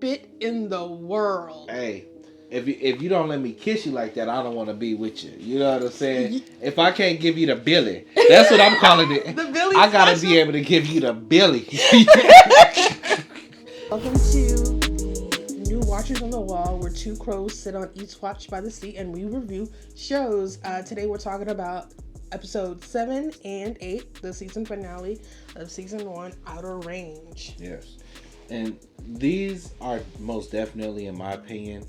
Bit in the world. Hey, if you don't let me kiss you like that, I don't want to be with you. You know what I'm saying? Y- If I can't give you the Billy, that's what I'm calling it. The Billy I gotta special? be able to give you the Billy. Welcome to New Watchers on the Wall, where two crows sit on each watch by the sea and we review shows. Today we're talking about episodes 7 and 8, the season finale of season 1, Outer Range. Yes. And these are most definitely, in my opinion,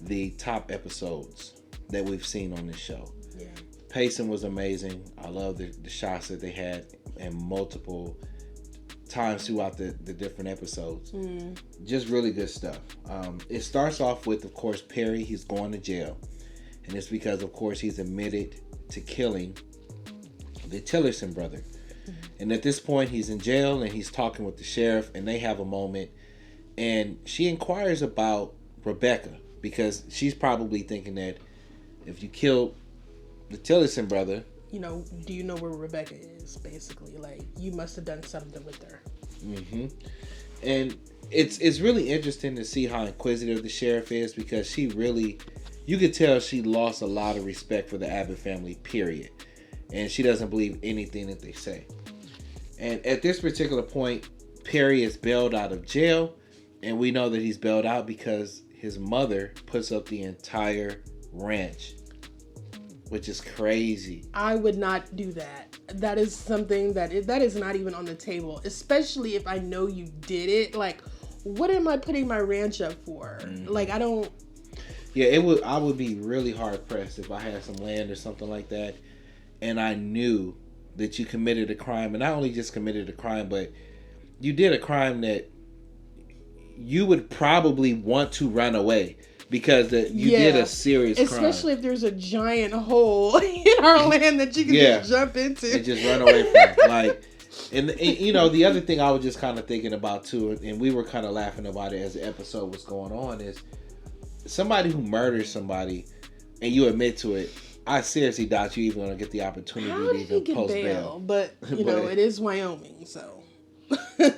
the top episodes that we've seen on this show. Yeah. Pacing was amazing. I love the shots that they had in multiple times throughout the different episodes. Just really good stuff. It starts off with, of course, Perry. He's going to jail. And it's because, of course, he's admitted to killing the Tillerson brother. And at this point, he's in jail and he's talking with the sheriff, and they have a moment. And she inquires about Rebecca because she's probably thinking that if you killed the Tillerson brother, You know, do you know where Rebecca is, basically? Like, you must have done something with her. And it's really interesting to see how inquisitive the sheriff is, because she really, you could tell she lost a lot of respect for the Abbott family, period. And she doesn't believe anything that they say. And at this particular point, Perry is bailed out of jail, and we know that he's bailed out because his mother puts up the entire ranch, which is crazy. I would not do that. That is something that is not even on the table, especially if I know you did it. Like, what am I putting my ranch up for? Like, I don't. Yeah, I would be really hard pressed if I had some land or something like that, and I knew that you committed a crime, and not only just committed a crime, but you did a crime that you would probably want to run away because you did a serious crime. Especially if there's a giant hole in our land that you can just jump into and just run away from. Like, and you know, the other thing I was just kind of thinking about too, and we were kind of laughing about it as the episode was going on, is somebody who murders somebody and you admit to it. I seriously doubt you even going to get the opportunity How to did even he get post bail? bail. But you know, it is Wyoming, so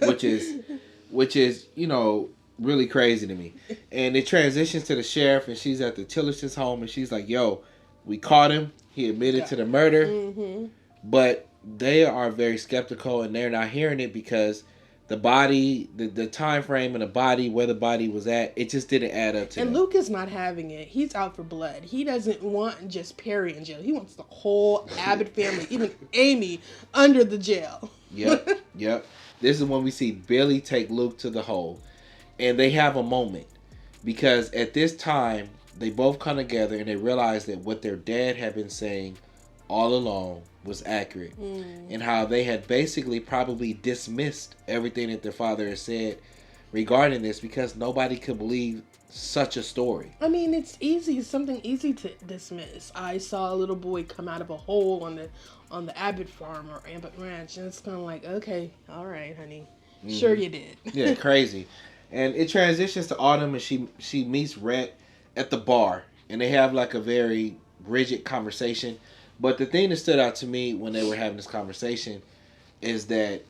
which is you know, really crazy to me. And it transitions to the sheriff, and she's at the Tillerson's home, and she's like, "Yo, we caught him. He admitted to the murder." But they are very skeptical, and they're not hearing it because the body, the time frame and the body, where the body was at, it just didn't add up to And them. Luke is not having it. He's out for blood. He doesn't want just Perry in jail. He wants the whole Abbott family, even Amy, under the jail. Yep. This is when we see Billy take Luke to the hole. And they have a moment. Because at this time, they both come together and they realize that what their dad had been saying all along was accurate. And how they had basically probably dismissed everything that their father had said regarding this because nobody could believe such a story. I mean, it's easy. It's something easy to dismiss. I saw a little boy come out of a hole on the Abbott farm or Abbott Ranch, and it's kind of like, okay, all right, honey, sure you did. Yeah, crazy. And it transitions to Autumn, and she meets Rhett at the bar, and they have like a very rigid conversation. But the thing that stood out to me when they were having this conversation is that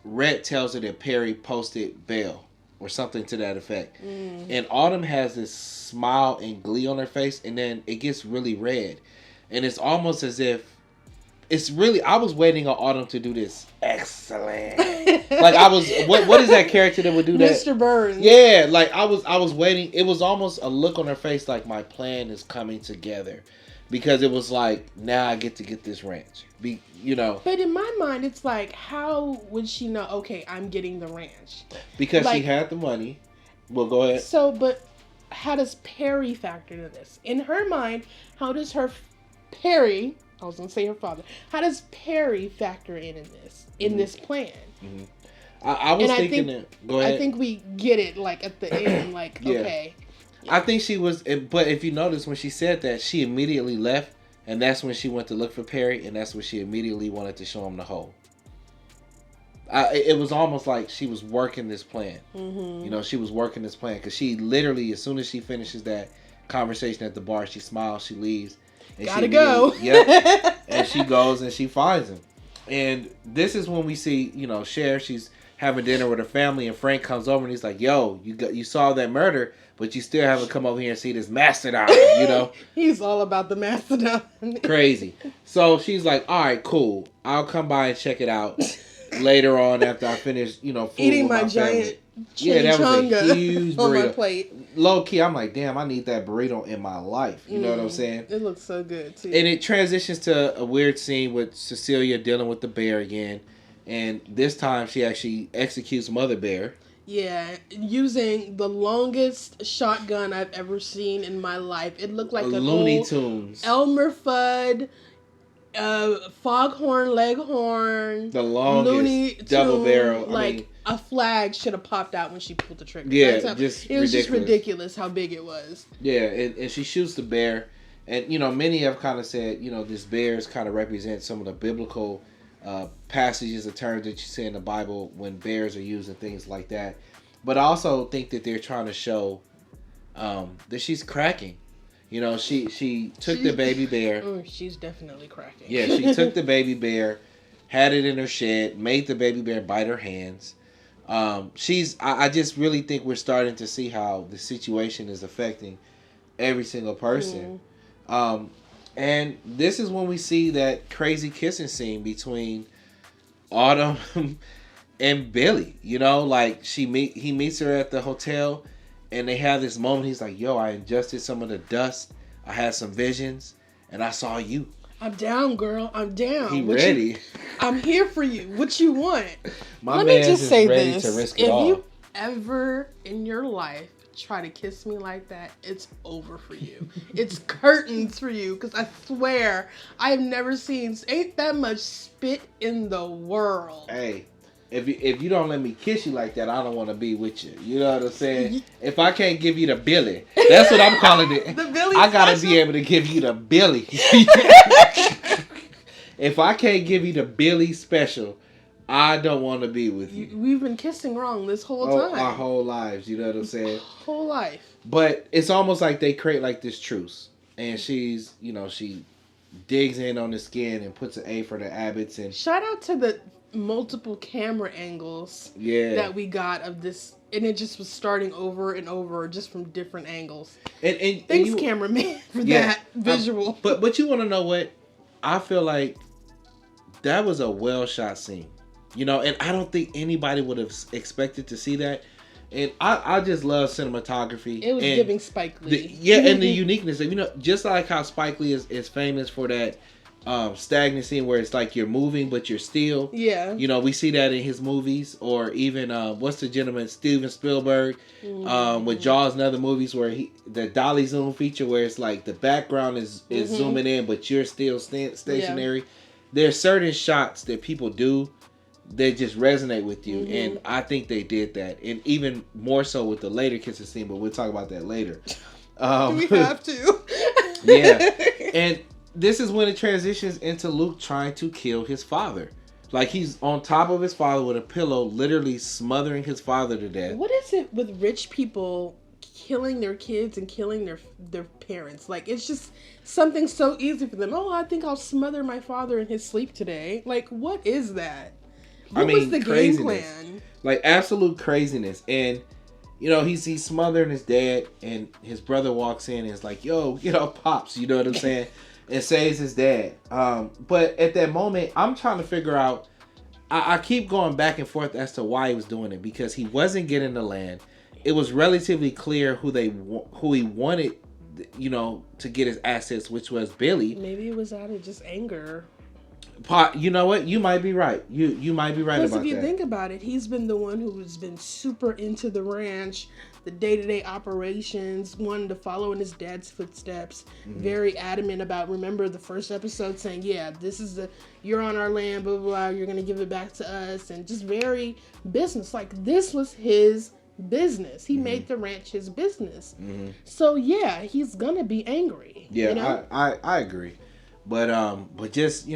Rhett tells her that Perry posted bail or something to that effect. And Autumn has this smile and glee on her face, and then it gets really red. And it's almost as if I was waiting on Autumn to do this. Excellent. Like what is that character that would do that? Mr. Burns. Yeah, like I was waiting. It was almost a look on her face like my plan is coming together. Because it was like, now I get to get this ranch. You know. But in my mind, it's like, how would she know, okay, I'm getting the ranch? Because like, she had the money. Well, go ahead. So, but how does Perry factor into this? In her mind, how does Perry, I was going to say her father, how does Perry factor in this plan? I was thinking that, go ahead. I think we get it, like, at the end, like, okay. Yeah. I think she was, but if you notice when she said that, she immediately left, and that's when she went to look for Perry, and that's when she immediately wanted to show him the hole. It was almost like she was working this plan. You know, she was working this plan, because she literally, as soon as she finishes that conversation at the bar, she smiles, she leaves. And Gotta go. Yep. And she goes and she finds him. And this is when we see, you know, Cher, she's having dinner with her family, and Frank comes over and he's like, "Yo, you saw that murder, but you still haven't come over here and see this mastodon." You know, he's all about the mastodon. Crazy. So she's like, "All right, cool. I'll come by and check it out later on after I finish, food eating with my giant family." Yeah, that was a huge burrito on my plate. Low key, I'm like, damn, I need that burrito in my life. You know what I'm saying? It looks so good too. And it transitions to a weird scene with Cecilia dealing with the bear again, and this time she actually executes Mother Bear. Yeah, using the longest shotgun I've ever seen in my life. It looked like a Looney Tunes, Elmer Fudd, Foghorn Leghorn, the longest Looney double Tune, barrel. Like a flag should have popped out when she pulled the trigger. Yeah, it was just ridiculous how big it was. Yeah, and she shoots the bear, and many have kind of said this bears kind of represent some of the biblical passages or terms that you see in the Bible when bears are used and things like that. But I also think that they're trying to show that she's cracking. She took the baby bear. She's definitely cracking. Yeah, she took the baby bear, had it in her shed, made the baby bear bite her hands. I just really think we're starting to see how the situation is affecting every single person. And this is when we see that crazy kissing scene between Autumn and Billy. Like he meets her at the hotel, and they have this moment. He's like, "Yo, I ingested some of the dust. I had some visions, and I saw you. I'm down, girl. I'm down. He ready. I'm here for you. What you want?" Let me just say this: if you ever in your life try to kiss me like that, it's over for you. It's curtains for you, because I swear I have never seen ain't that much spit in the world. Hey, if you don't let me kiss you like that, I don't want to be with you. You know what I'm saying? If I can't give you the Billy, that's what I'm calling it. The Billy I gotta special? be able to give you the Billy. If I can't give you the Billy special, I don't want to be with you. We've been kissing wrong this whole time. Our whole lives, you know what I'm saying? Whole life. But it's almost like they create like this truce. And she's, she digs in on the skin and puts an A for the Abbotts. And shout out to the multiple camera angles that we got of this. And it just was starting over and over just from different angles. And thanks, cameraman, for that visual. But you want to know what? I feel like that was a well shot scene. And I don't think anybody would have expected to see that. And I just love cinematography. It was giving Spike Lee. And the uniqueness of, just like how Spike Lee is famous for that stagnant scene where it's like you're moving but you're still. Yeah. We see that in his movies, or even what's the gentleman, Steven Spielberg, with Jaws and other movies where the dolly zoom feature where it's like the background is zooming in but you're still stationary. Yeah. There's certain shots that people do that just resonate with you, and I think they did that, and even more so with the later kissing scene, but we'll talk about that later. We have to. Yeah. And this is when it transitions into Luke trying to kill his father. Like, he's on top of his father with a pillow, literally smothering his father to death. What is it with rich people killing their kids and killing their parents? Like, it's just something so easy for them. Oh, I think I'll smother my father in his sleep today. Like, what is that? What was the game plan? Like, absolute craziness. And, he's smothering his dad, and his brother walks in and is like, "Yo, get up, Pops," you know what I'm saying? And saves his dad. But at that moment, I'm trying to figure out, I keep going back and forth as to why he was doing it, because he wasn't getting the land. It was relatively clear who he wanted, to get his assets, which was Billy. Maybe it was out of just anger. You know what? You might be right. You might be right about that. Because if you think about it, he's been the one who's been super into the ranch, the day-to-day operations, wanting to follow in his dad's footsteps, very adamant about, remember the first episode saying, yeah, this is you're on our land, blah, blah, blah, you're going to give it back to us, and just very business. Like, this was his business. He made the ranch his business. So, yeah, he's going to be angry. Yeah, I agree. But just,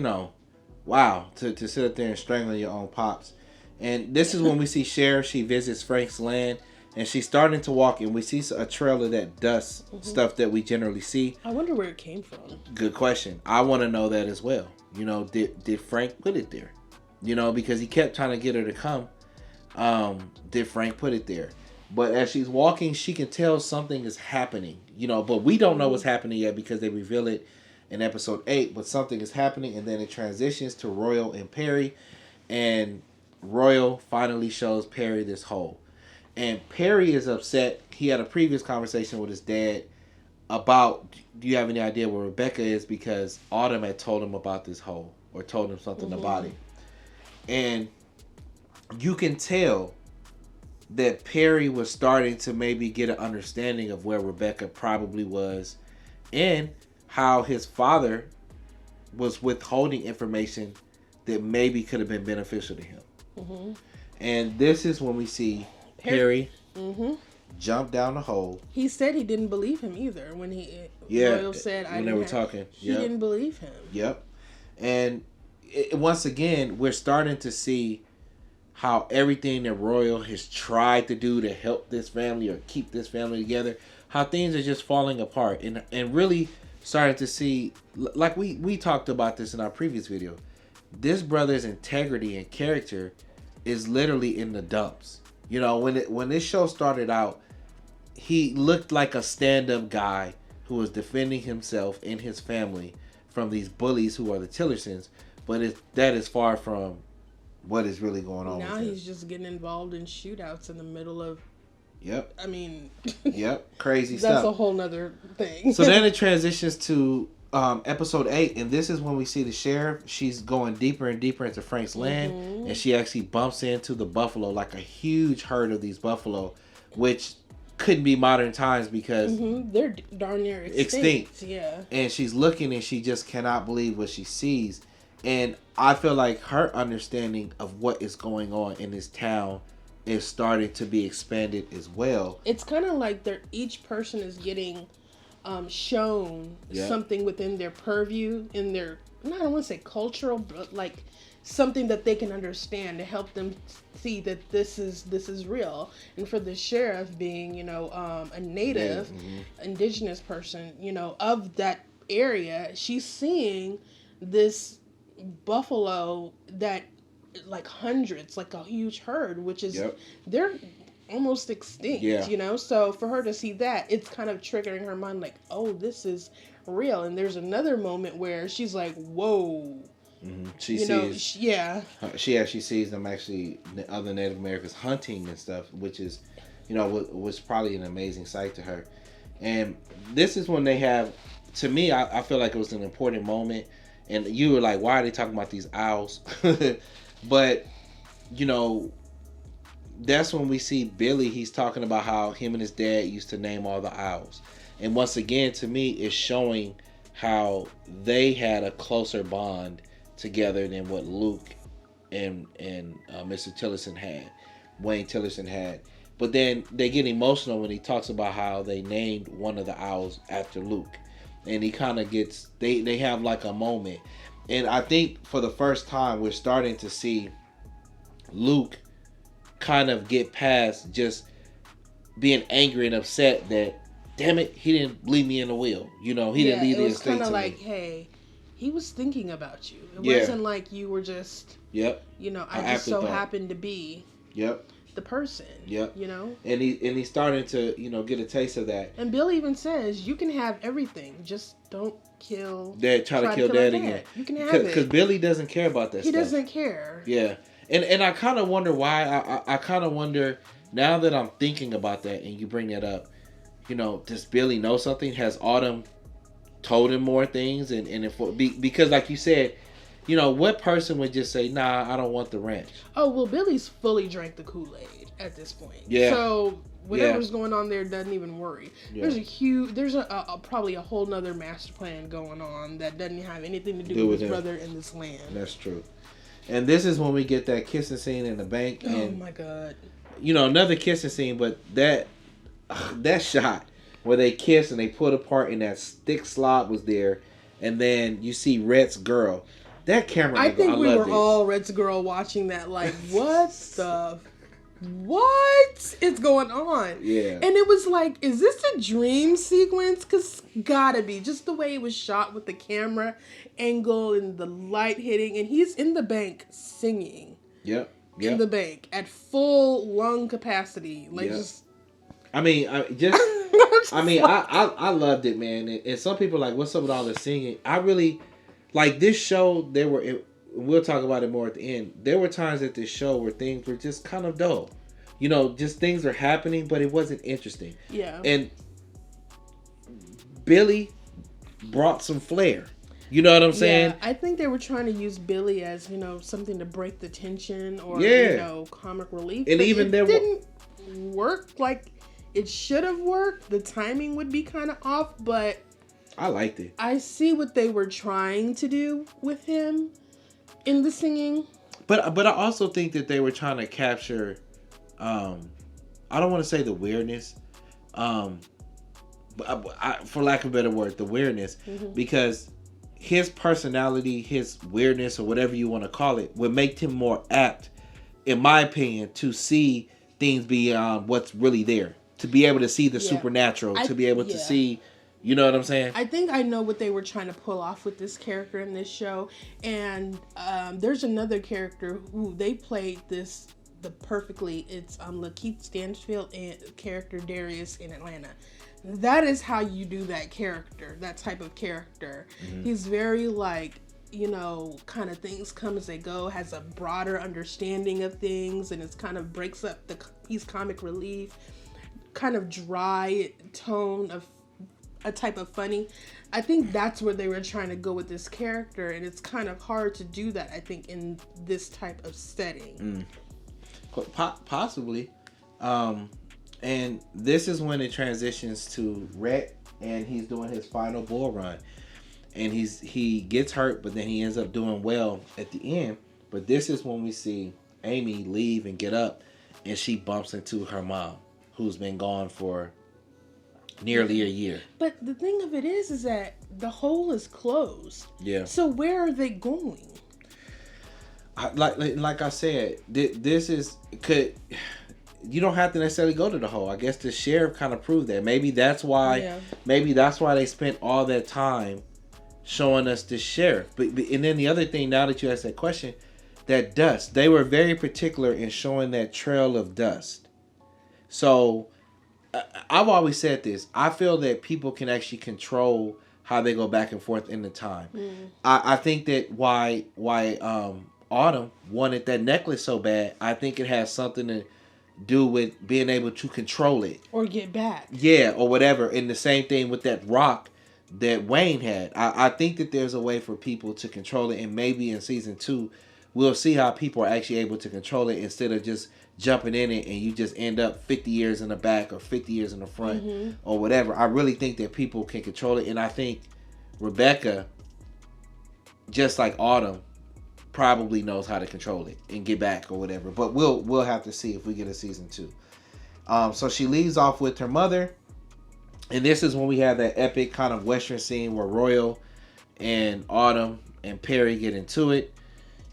wow, to sit up there and strangle your own pops. And this is when we see Sheriff. She visits Frank's land, and she's starting to walk, and we see a trail of that dust stuff that we generally see. I wonder where it came from. Good question. I want to know that as well. Did Frank put it there? Because he kept trying to get her to come. did Frank put it there. But as she's walking, she can tell something is happening, but we don't know what's happening yet because they reveal it in episode 8, but something is happening, and then it transitions to Royal and Perry, and Royal finally shows Perry this hole. And Perry is upset. He had a previous conversation with his dad about, do you have any idea where Rebecca is? Because Autumn had told him about this hole, or told him something about it. And you can tell that Perry was starting to maybe get an understanding of where Rebecca probably was, and how his father was withholding information that maybe could have been beneficial to him. Mm-hmm. And this is when we see Perry jump down the hole. He said he didn't believe him either when Royal said when they were talking. He didn't believe him. Yep. And once again, we're starting to see how everything that Royal has tried to do to help this family or keep this family together, how things are just falling apart, and really starting to see, like we talked about this in our previous video, this brother's integrity and character is literally in the dumps. When this show started out, he looked like a stand-up guy who was defending himself and his family from these bullies who are the Tillersons, but that is far from what is really going on. Now he's just getting involved in shootouts in the middle of. Yep. I mean. Yep. Crazy stuff. That's a whole nother thing. So then it transitions to episode 8, and this is when we see the sheriff. She's going deeper and deeper into Frank's land, and she actually bumps into the buffalo, like a huge herd of these buffalo, which couldn't be modern times because they're darn near extinct. Yeah. And she's looking, and she just cannot believe what she sees. And I feel like her understanding of what is going on in this town is starting to be expanded as well. It's kind of like each person is getting shown something within their purview, in their, I don't want to say cultural, but like something that they can understand to help them see that this is real. And for the sheriff being, a native, indigenous person, of that area, she's seeing this buffalo that, like hundreds, like a huge herd, which is they're almost extinct, so for her to see that, it's kind of triggering her mind, like, oh, this is real. And there's another moment where she's like, whoa. She actually sees them, actually other Native Americans hunting and stuff, which is was probably an amazing sight to her. And this is when they have, to me, I feel like it was an important moment. And you were like, why are they talking about these owls? But, that's when we see Billy. He's talking about how him and his dad used to name all the owls. And once again, to me, it's showing how they had a closer bond together than what Luke and Mr. Tillerson had, Wayne Tillerson had. But then they get emotional when he talks about how they named one of the owls after Luke. And he kind of gets, they have like a moment. And I think for the first time, we're starting to see Luke kind of get past just being angry and upset that, damn it, he didn't leave me in the will. He didn't leave the estate to me. It was kind of like, hey, he was thinking about you. It wasn't like you were just, I just so happened to be. The person. And he's starting to, get a taste of that. And Bill even says, you can have everything, just don't kill Dad. Try to kill Dad again. You can have it. Because Billy doesn't care about that stuff. He doesn't care. Yeah. And I kind of wonder why. I kind of wonder, now that I'm thinking about that and you bring that up, does Billy know something? Has Autumn told him more things? Because like you said, what person would just say, nah, I don't want the ranch? Oh, well, Billy's fully drank the Kool-Aid at this point. Yeah. So whatever's going on there doesn't even worry. Yeah. There's probably a whole nother master plan going on that doesn't have anything to do with his brother in this land. That's true. And this is when we get that kissing scene in the bank. Oh my God. Another kissing scene, but that shot where they kiss and they put apart and that thick slob was there, and then you see Rhett's girl. That camera I think we were all Red's girl watching that, like, what is going on? Yeah. And it was like, is this a dream sequence? Because gotta be. Just the way it was shot with the camera angle and the light hitting. And he's in the bank singing. Yep. in the bank at full lung capacity. Like, just. I mean, I loved it, man. And some people are like, what's up with all the singing? I really like this show. We'll talk about it more at the end. There were times at this show where things were just kind of dull. You know, just things are happening, but it wasn't interesting. Yeah. And Billy brought some flair. You know what I'm saying? Yeah, I think they were trying to use Billy as, something to break the tension or, comic relief. And but even it didn't work like it should have worked. The timing would be kind of off, but I liked it. I see what they were trying to do with him in the singing. But I also think that they were trying to capture, I don't want to say the weirdness, for lack of a better word, the weirdness, because his personality, his weirdness, or whatever you want to call it, would make him more apt, in my opinion, to see things beyond what's really there. To be able to see the supernatural, to be able to see, you know what I'm saying? I think I know what they were trying to pull off with this character in this show. And there's another character who they played perfectly. It's Lakeith Stanfield and character Darius in Atlanta. That is how you do that character, that type of character. He's very kind of things come as they go, has a broader understanding of things, and it's kind of breaks up he's comic relief, kind of dry tone of a type of funny. I think that's where they were trying to go with this character, and it's kind of hard to do that, I think, in this type of setting. Possibly. And this is when it transitions to Rhett, and he's doing his final bull run. And he gets hurt, but then he ends up doing well at the end. But this is when we see Amy leave and get up, and she bumps into her mom, who's been gone for nearly a year. But the thing of it is that the hole is closed. Yeah. So where are they going? Like I said, you don't have to necessarily go to the hole. I guess the sheriff kind of proved that. Maybe that's why. Maybe that's why they spent all that time showing us the sheriff. But and then the other thing, now that you asked that question, that dust. They were very particular in showing that trail of dust. So I've always said this. I feel that people can actually control how they go back and forth in the time. I think that why Autumn wanted that necklace so bad, I think it has something to do with being able to control it or get back, or whatever. And the same thing with that rock that Wayne had. I think that there's a way for people to control it, and maybe in season 2 we'll see how people are actually able to control it instead of just jumping in it and you just end up 50 years in the back or 50 years in the front or whatever. I really think that people can control it, and I think Rebecca, just like Autumn, probably knows how to control it and get back or whatever. But we'll have to see if we get a season 2. So she leaves off with her mother, and this is when we have that epic kind of western scene where Royal and Autumn and Perry get into it,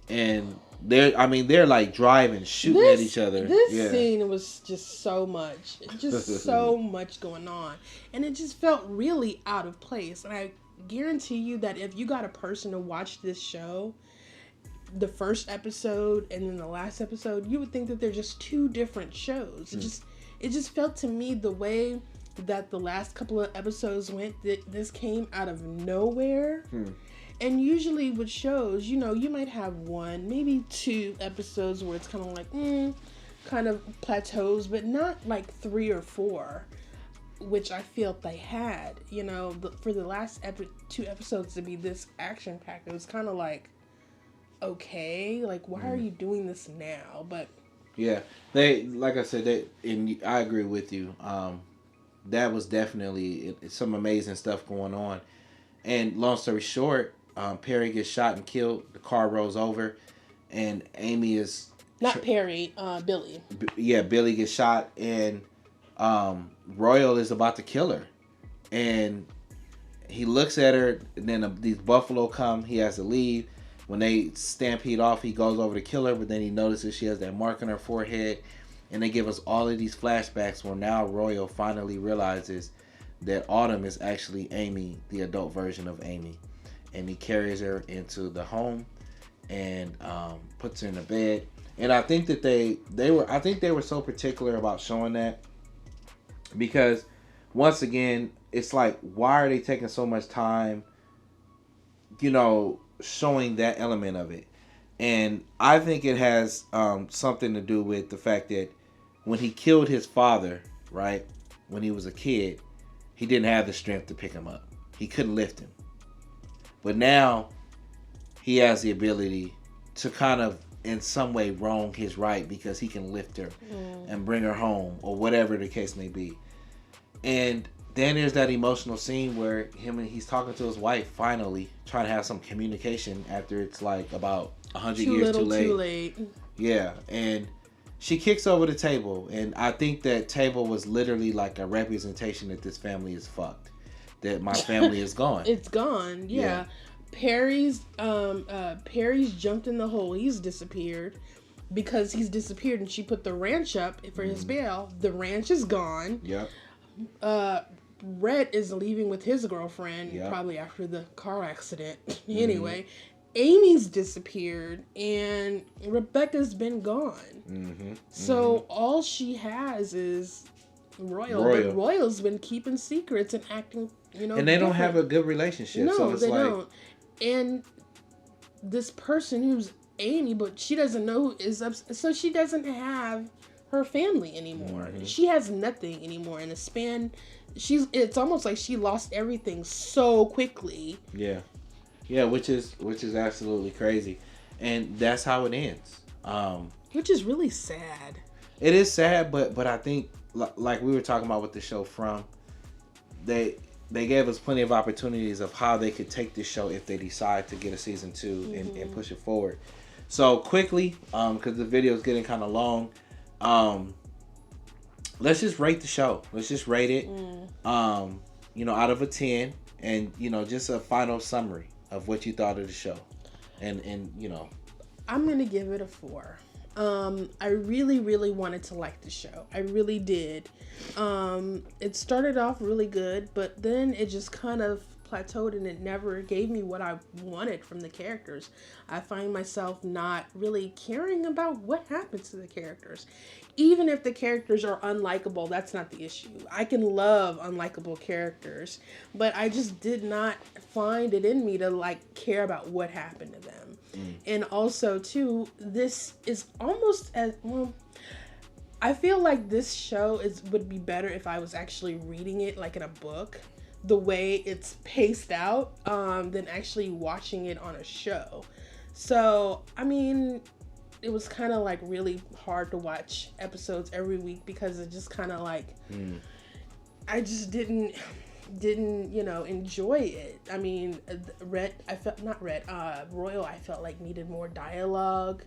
and they're like driving, shooting at each other. This scene was just so much, so much going on, and it just felt really out of place. And I guarantee you that if you got a person to watch this show, the first episode and then the last episode, you would think that they're just two different shows. It just felt to me the way that the last couple of episodes went, that this came out of nowhere. And usually with shows, you might have 1, maybe 2 episodes where it's kind of like, kind of plateaus, but not like 3 or 4, which I feel they had. For the last 2 episodes to be this action-packed, it was kind of like, okay, like, why are you doing this now? But yeah, they, like I said, and I agree with you. That was definitely some amazing stuff going on. And long story short, Perry gets shot and killed. The car rolls over, and Amy is not Perry, Billy. Billy gets shot, and Royal is about to kill her, and he looks at her, and then these buffalo come. He has to leave. When they stampede off, he goes over to kill her, but then he notices she has that mark on her forehead, and they give us all of these flashbacks where now Royal finally realizes that Autumn is actually Amy, the adult version of Amy. And he carries her into the home and puts her in the bed. And I think that they were so particular about showing that because once again, it's like, why are they taking so much time, showing that element of it? And I think it has something to do with the fact that when he killed his father, right, when he was a kid, he didn't have the strength to pick him up. He couldn't lift him. But now he has the ability to kind of in some way wrong his right because he can lift her and bring her home or whatever the case may be. And then there's that emotional scene where he's talking to his wife finally, trying to have some communication after it's like about 100 years too late. Yeah, and she kicks over the table, and I think that table was literally like a representation that this family is fucked. That my family is gone. It's gone, yeah. Perry's jumped in the hole. He's disappeared because he's disappeared, and she put the ranch up for his bail. The ranch is gone. Yep. Rhett is leaving with his girlfriend, probably after the car accident. Anyway, Amy's disappeared, and Rebecca's been gone. So all she has is Royal. But Royal's been keeping secrets and acting, and they don't have a good relationship. No, so it's they don't. And this person who's Amy, but she doesn't know who is upset, so she doesn't have her family anymore. She has nothing anymore. In a span, it's almost like she lost everything so quickly. Yeah, which is absolutely crazy, and that's how it ends. Which is really sad. It is sad, but I think like we were talking about with the show From, they gave us plenty of opportunities of how they could take this show if they decide to get a season 2 and push it forward. So quickly, because the video is getting kind of long, let's just rate the show. Let's just rate it, out of a 10, and just a final summary of what you thought of the show, and I'm gonna give it a 4. I really, really wanted to like the show. I really did. It started off really good, but then it just kind of plateaued and it never gave me what I wanted from the characters. I find myself not really caring about what happens to the characters. Even if the characters are unlikable, that's not the issue. I can love unlikable characters, but I just did not find it in me to care about what happened to them. And also too, this is almost as well, I feel like this show would be better if I was actually reading it like in a book, the way it's paced out, than actually watching it on a show. So I mean, it was kind of really hard to watch episodes every week because it just kind of I just didn't enjoy it. I mean, Royal, I felt like needed more dialogue.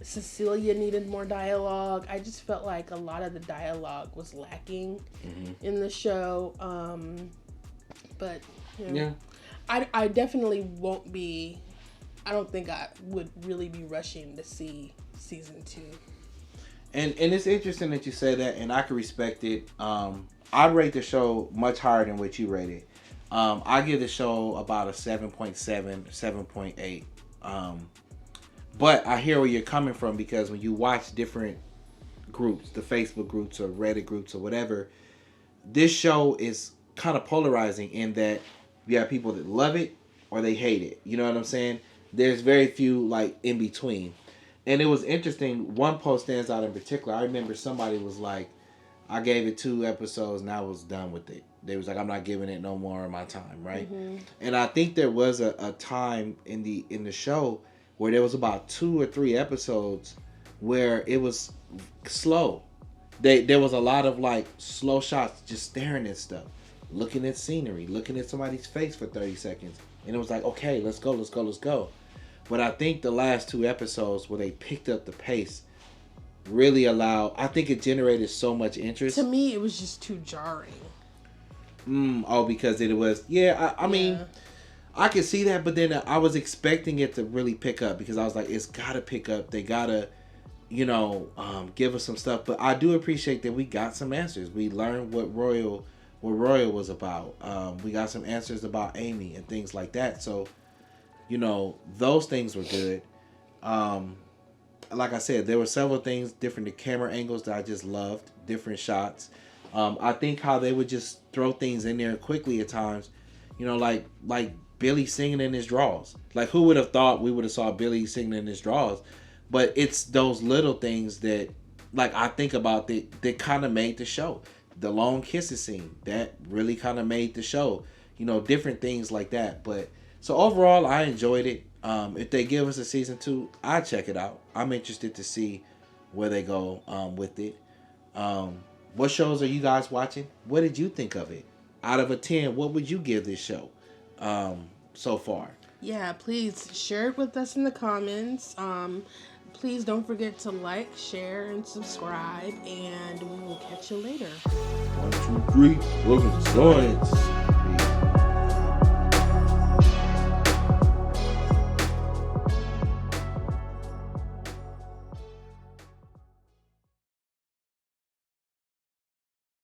Cecilia needed more dialogue. I just felt like a lot of the dialogue was lacking in the show. But I definitely won't be. I don't think I would really be rushing to see season 2. And it's interesting that you say that, and I can respect it. I'd rate the show much higher than what you rated. I give the show about a 7.7, 7.8. But I hear where you're coming from, because when you watch different groups, the Facebook groups or Reddit groups or whatever, this show is kind of polarizing in that you have people that love it or they hate it. You know what I'm saying? There's very few in between. And it was interesting. One post stands out in particular. I remember somebody was like, I gave it 2 episodes and I was done with it. They was like, I'm not giving it no more of my time, right? And I think there was a time in the show where there was about 2 or 3 episodes where it was slow. There was a lot of slow shots, just staring at stuff, looking at scenery, looking at somebody's face for 30 seconds. And it was like, okay, let's go. But I think the last 2 episodes where they picked up the pace really I think it generated so much interest. To me, it was just too jarring. Because it was, I mean, I could see that, but then I was expecting it to really pick up, because I was like, it's gotta pick up. They gotta, give us some stuff. But I do appreciate that we got some answers. We learned what Royal was about. We got some answers about Amy and things like that. So, those things were good. Like I said, there were several things, different camera angles that I just loved, different shots. I think how they would just throw things in there quickly at times, like Billy singing in his drawers. Like, who would have thought we would have saw Billy singing in his drawers? But it's those little things that, like, I think about that kind of made the show. The long kisses scene, that really kind of made the show. Different things like that. But so overall, I enjoyed it. If they give us a season 2, I'd check it out. I'm interested to see where they go with it. What shows are you guys watching? What did you think of it? Out of a 10, what would you give this show so far? Yeah, please share it with us in the comments. Please don't forget to like, share, and subscribe. And we will catch you later. 1, 2, 3. Welcome to Science.